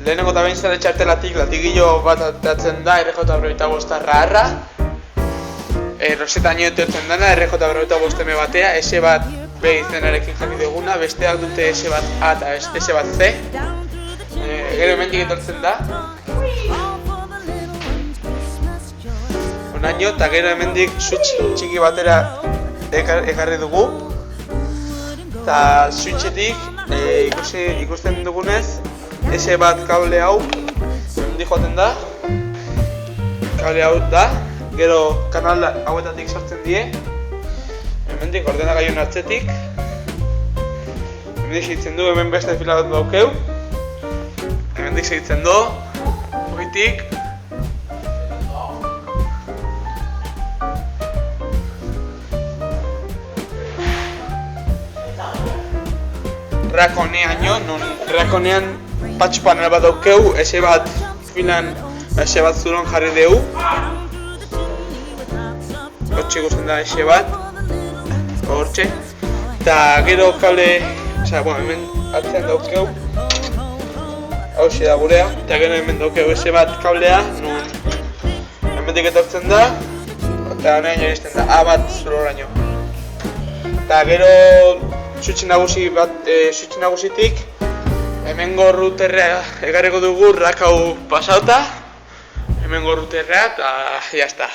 lehenengo eta behin zare txartelatik latigillo bat atatzen da RJ45 raharra. Rosetaino etortzen dana RJ45 batea, S bat B izenarekin jarri duguna, besteak dute S bat A eta S bat C. Gero hemendik etortzen da. Honaino, eta gero hemendik switch txiki batera ekarri dugu. Eta switchetik ikusten dugunez, S bat kable hau hemendik joaten da. Kable hau da. Gero kanal hauetatik sartzen die. Hemendik ordenagailuaren atzetik. Hemendik segitzen du, hemen beste fila bat daukeu. Hemendik segitzen du. Hoitik. Rakoneaino, non rakonean patch panel bat daukeu, S bat filan, S bat zuron jarri dugu. Hortxe ikusten da S bat, hortxe. Eta gero kable, hemen atzean daukeu. Hauxe da gurea. Eta gero hemen daukeu S bat kablea, nun hemendik etortzen da. Eta honean iristen da, A bat zuloraino. Eta gero switch nagusitik hemengo routerra egarriko dugu rack hau pasauta. Hemengo routerra eta jazta.